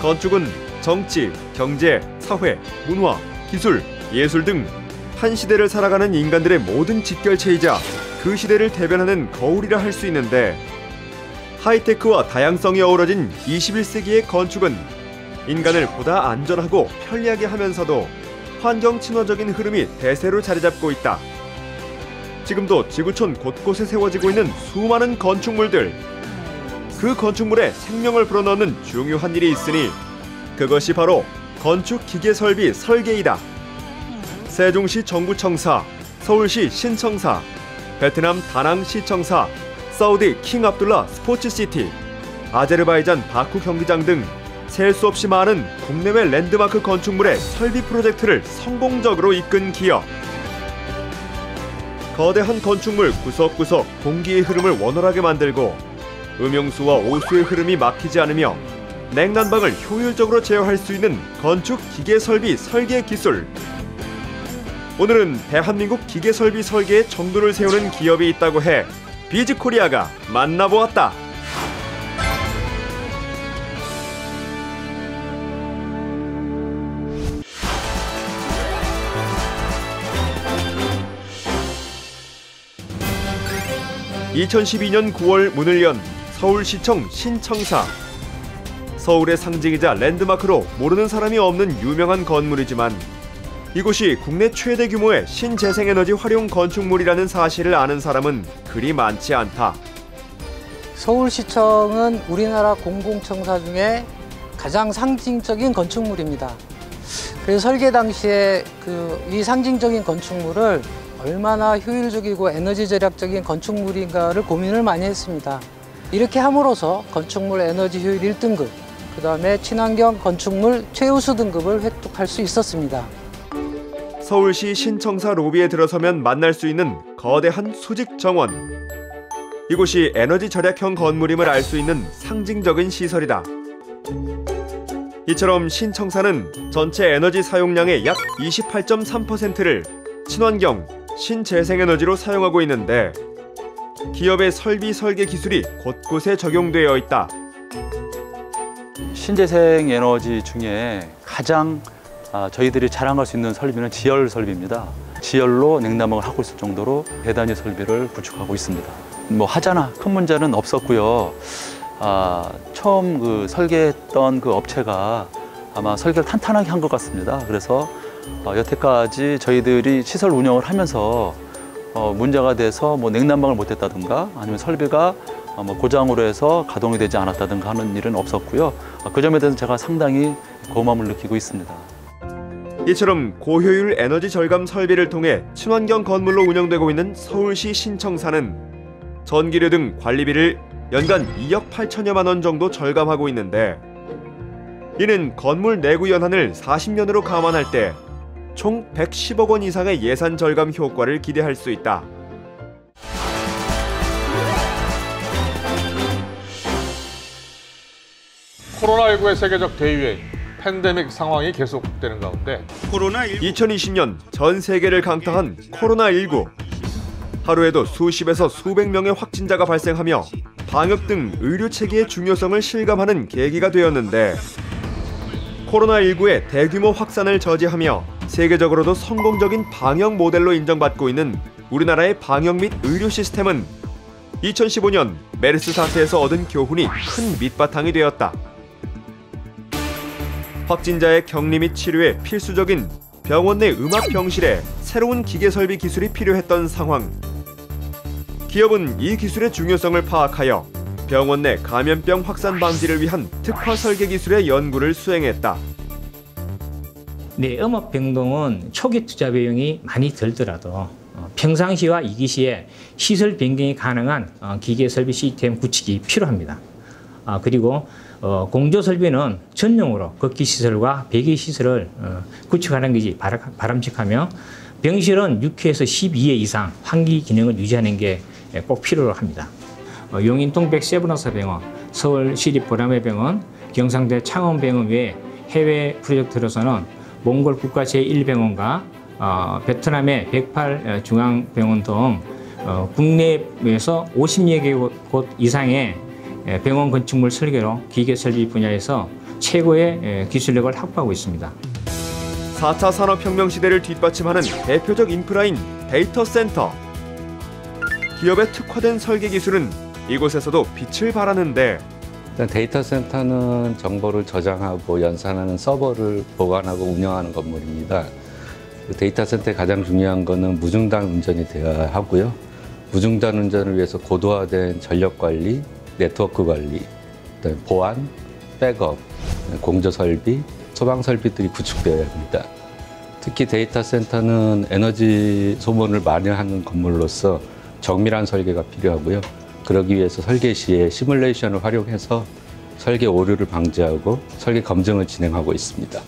건축은 정치, 경제, 사회, 문화, 기술, 예술 등 한 시대를 살아가는 인간들의 모든 직결체이자 그 시대를 대변하는 거울이라 할 수 있는데, 하이테크와 다양성이 어우러진 21세기의 건축은 인간을 보다 안전하고 편리하게 하면서도 환경 친화적인 흐름이 대세로 자리 잡고 있다. 지금도 지구촌 곳곳에 세워지고 있는 수많은 건축물들. 그 건축물에 생명을 불어넣는 중요한 일이 있으니 그것이 바로 건축 기계 설비 설계이다. 세종시 정부청사, 서울시 신청사, 베트남 다낭 시청사, 사우디 킹 압둘라 스포츠시티, 아제르바이잔 바쿠 경기장 등 셀 수 없이 많은 국내외 랜드마크 건축물의 설비 프로젝트를 성공적으로 이끈 기업. 거대한 건축물 구석구석 공기의 흐름을 원활하게 만들고 음용수와 오수의 흐름이 막히지 않으며 냉난방을 효율적으로 제어할 수 있는 건축 기계 설비 설계 기술. 오늘은 대한민국 기계 설비 설계의 정도를 세우는 기업이 있다고 해 비즈코리아가 만나보았다. (2012년 9월) 문을 연 서울시청 신청사. 서울의 상징이자 랜드마크로 모르는 사람이 없는 유명한 건물이지만 이곳이 국내 최대 규모의 신재생에너지 활용 건축물이라는 사실을 아는 사람은 그리 많지 않다. 서울시청은 우리나라 공공청사 중에 가장 상징적인 건축물입니다. 그래서 설계 당시에 이 상징적인 건축물을 얼마나 효율적이고 에너지 절약적인 건축물인가를 고민을 많이 했습니다. 이렇게 함으로써 건축물 에너지 효율 1등급, 그 다음에 친환경 건축물 최우수 등급을 획득할 수 있었습니다. 서울시 신청사 로비에 들어서면 만날 수 있는 거대한 수직 정원. 이곳이 에너지 절약형 건물임을 알 수 있는 상징적인 시설이다. 이처럼 신청사는 전체 에너지 사용량의 약 28.3%를 친환경, 신재생에너지로 사용하고 있는데 기업의 설비 설계 기술이 곳곳에 적용되어 있다. 신재생에너지 중에 가장 저희들이 자랑할 수 있는 설비는 지열 설비입니다. 지열로 냉난방을 하고 있을 정도로 대단히 설비를 구축하고 있습니다. 하자나 큰 문제는 없었고요. 처음 설계했던 그 업체가 아마 설계를 탄탄하게 한 것 같습니다. 그래서 여태까지 저희들이 시설 운영을 하면서 문제가 돼서 냉난방을 못했다든가 아니면 설비가 고장으로 해서 가동이 되지 않았다든가 하는 일은 없었고요. 그 점에 대해서 제가 상당히 고마움을 느끼고 있습니다. 이처럼 고효율 에너지 절감 설비를 통해 친환경 건물로 운영되고 있는 서울시 신청사는 전기료 등 관리비를 연간 2억 8천여만 원 정도 절감하고 있는데, 이는 건물 내구 연한을 40년으로 감안할 때 총 110억 원 이상의 예산 절감 효과를 기대할 수 있다. 코로나19의 세계적 대유행, 팬데믹 상황이 계속되는 가운데 2020년 전 세계를 강타한 코로나19. 하루에도 수십에서 수백 명의 확진자가 발생하며 방역 등 의료체계의 중요성을 실감하는 계기가 되었는데, 코로나19의 대규모 확산을 저지하며 세계적으로도 성공적인 방역 모델로 인정받고 있는 우리나라의 방역 및 의료 시스템은 2015년 메르스 사태에서 얻은 교훈이 큰 밑바탕이 되었다. 확진자의 격리 및 치료에 필수적인 병원 내 음압병실에 새로운 기계 설비 기술이 필요했던 상황. 기업은 이 기술의 중요성을 파악하여 병원 내 감염병 확산 방지를 위한 특화 설계 기술의 연구를 수행했다. 네, 음압병동은 초기 투자 비용이 많이 들더라도 평상시와 이기시에 시설 변경이 가능한 기계 설비 시스템 구축이 필요합니다. 그리고 공조 설비는 전용으로 걷기 시설과 배기 시설을 구축하는 것이 바람직하며, 병실은 6회에서 12회 이상 환기 기능을 유지하는 게 꼭 필요합니다. 용인통백 세브란스병원, 서울시립보라매병원, 경상대 창원병원 외에 해외 프로젝트로서는 몽골 국가 제1병원과 베트남의 108 중앙병원 등 국내에서 50여 개 곳 이상의 병원 건축물 설계로 기계 설비 분야에서 최고의 기술력을 확보하고 있습니다. 4차 산업혁명 시대를 뒷받침하는 대표적 인프라인 데이터 센터. 기업의 특화된 설계 기술은 이곳에서도 빛을 발하는데 데이터 센터는 정보를 저장하고 연산하는 서버를 보관하고 운영하는 건물입니다. 데이터 센터의 가장 중요한 것은 무중단 운전이 되어야 하고요. 무중단 운전을 위해서 고도화된 전력 관리, 네트워크 관리, 보안, 백업, 공조 설비, 소방 설비들이 구축되어야 합니다. 특히 데이터 센터는 에너지 소모를 많이 하는 건물로서 정밀한 설계가 필요하고요. 그러기 위해서 설계 시에 시뮬레이션을 활용해서 설계 오류를 방지하고 설계 검증을 진행하고 있습니다.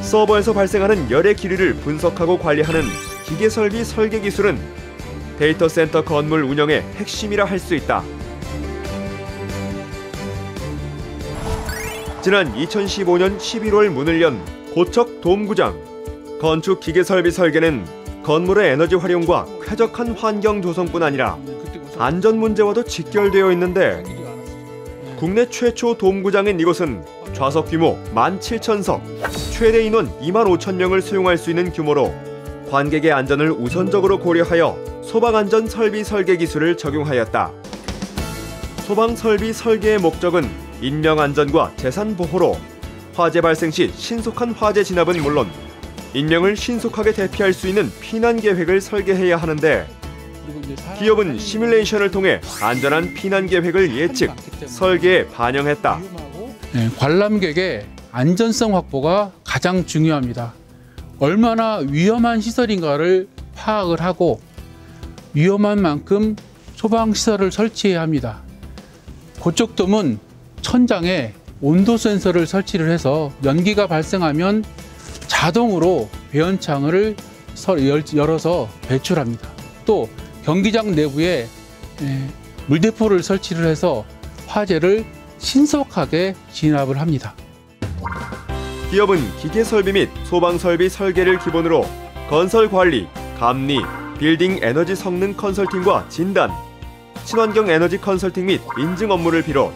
서버에서 발생하는 열의 길이를 분석하고 관리하는 기계설비 설계 기술은 데이터 센터 건물 운영의 핵심이라 할 수 있다. 지난 2015년 11월 문을 연 고척 돔구장. 건축 기계설비 설계는 건물의 에너지 활용과 쾌적한 환경 조성뿐 아니라 안전 문제와도 직결되어 있는데 국내 최초 돔구장인 이곳은 좌석 규모 17,000석, 최대 인원 25,000명을 수용할 수 있는 규모로 관객의 안전을 우선적으로 고려하여 소방안전 설비 설계 기술을 적용하였다. 소방 설비 설계의 목적은 인명 안전과 재산 보호로 화재 발생 시 신속한 화재 진압은 물론 인명을 신속하게 대피할 수 있는 피난 계획을 설계해야 하는데 기업은 시뮬레이션을 통해 안전한 피난 계획을 예측, 설계에 반영했다. 관람객의 안전성 확보가 가장 중요합니다. 얼마나 위험한 시설인가를 파악을 하고 위험한 만큼 소방시설을 설치해야 합니다. 고척돔은 천장에 온도 센서를 설치를 해서 연기가 발생하면 자동으로 배연창을 열어서 배출합니다. 또 경기장 내부에 물대포를 설치를 해서 화재를 신속하게 진압을 합니다. 기업은 기계설비 및 소방설비 설계를 기본으로 건설관리, 감리, 빌딩 에너지 성능 컨설팅과 진단, 친환경 에너지 컨설팅 및 인증 업무를 비롯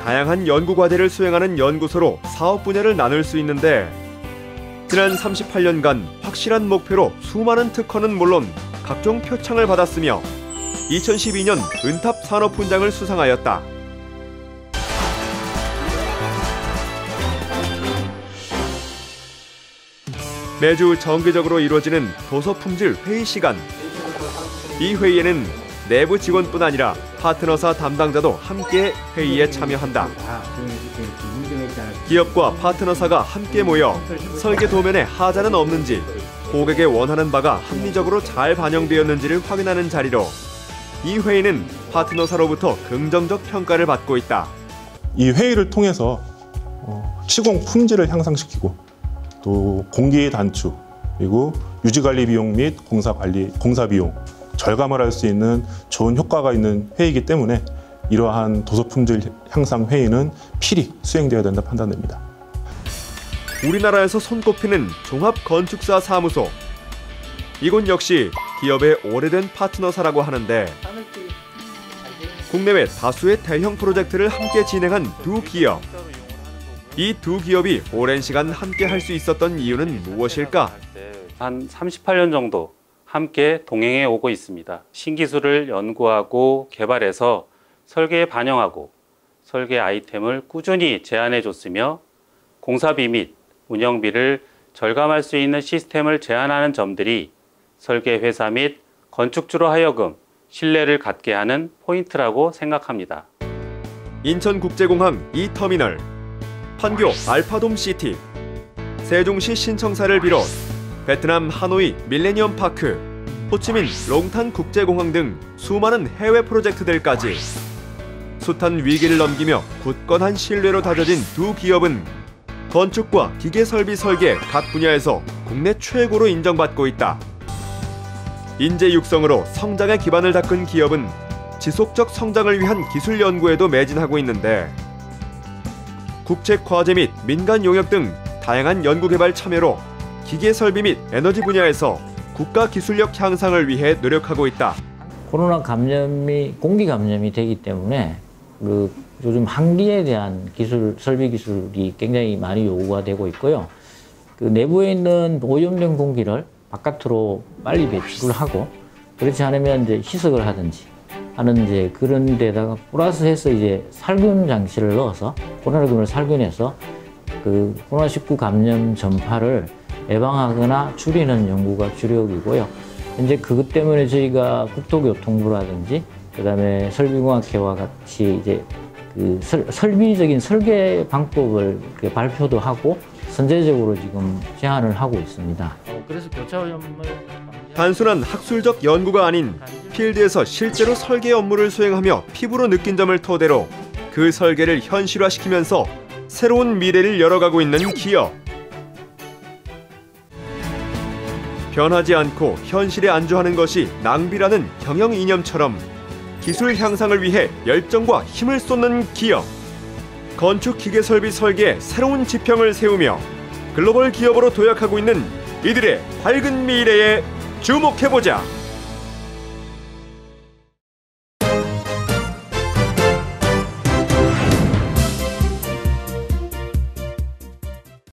다양한 연구 과제를 수행하는 연구소로 사업 분야를 나눌 수 있는데 지난 38년간 확실한 목표로 수많은 특허는 물론 각종 표창을 받았으며 2012년 은탑 산업훈장을 수상하였다. 매주 정기적으로 이루어지는 도서품질 회의 시간. 이 회의에는 내부 직원뿐 아니라 파트너사 담당자도 함께 회의에 참여한다. 기업과 파트너사가 함께 모여 설계 도면에 하자는 없는지, 고객의 원하는 바가 합리적으로 잘 반영되었는지를 확인하는 자리로 이 회의는 파트너사로부터 긍정적 평가를 받고 있다. 이 회의를 통해서 시공 품질을 향상시키고 또 공기 단축, 그리고 유지관리 비용 및 공사 비용 절감을 할 수 있는 좋은 효과가 있는 회의이기 때문에 이러한 도서 품질 향상 회의는 필히 수행되어야 된다 판단됩니다. 우리나라에서 손꼽히는 종합건축사 사무소. 이곳 역시 기업의 오래된 파트너사라고 하는데 국내외 다수의 대형 프로젝트를 함께 진행한 두 기업. 이 두 기업이 오랜 시간 함께 할 수 있었던 이유는 무엇일까? 한 38년 정도 함께 동행해 오고 있습니다. 신기술을 연구하고 개발해서 설계에 반영하고 설계 아이템을 꾸준히 제안해 줬으며 공사비 및 운영비를 절감할 수 있는 시스템을 제안하는 점들이 설계 회사 및 건축주로 하여금 신뢰를 갖게 하는 포인트라고 생각합니다. 인천국제공항 2터미널, 판교 알파돔시티, 세종시 신청사를 비롯 베트남 하노이 밀레니엄 파크, 호치민 롱탄 국제공항 등 수많은 해외 프로젝트들까지 숱한 위기를 넘기며 굳건한 신뢰로 다져진 두 기업은 건축과 기계설비 설계 각 분야에서 국내 최고로 인정받고 있다. 인재 육성으로 성장의 기반을 닦은 기업은 지속적 성장을 위한 기술 연구에도 매진하고 있는데 국책 과제 및 민간 용역 등 다양한 연구개발 참여로 기계설비 및 에너지 분야에서 국가 기술력 향상을 위해 노력하고 있다. 코로나 감염이 공기 감염이 되기 때문에 그 요즘 한기에 대한 기술, 설비 기술이 굉장히 많이 요구가 되고 있고요. 그 내부에 있는 오염된 공기를 바깥으로 빨리 배출을 하고, 그렇지 않으면 이제 희석을 하든지 하는 이제 그런 데다가 플러스해서 이제 살균 장치를 넣어서 코로나19를 살균해서 그 코로나19 감염 전파를 예방하거나 줄이는 연구가 주력이고요. 현재 그것 때문에 저희가 국토교통부라든지 그다음에 설비공학회와 같이 이제 그 설비적인 설계 방법을 발표도 하고 선제적으로 지금 제안을 하고 있습니다. 그래서 교차 오염을 단순한 학술적 연구가 아닌 필드에서 실제로 설계 업무를 수행하며 피부로 느낀 점을 토대로 그 설계를 현실화시키면서 새로운 미래를 열어가고 있는 기업. 변하지 않고 현실에 안주하는 것이 낭비라는 경영 이념처럼 기술 향상을 위해 열정과 힘을 쏟는 기업. 건축 기계 설비 설계에 새로운 지평을 세우며 글로벌 기업으로 도약하고 있는 이들의 밝은 미래에 주목해보자.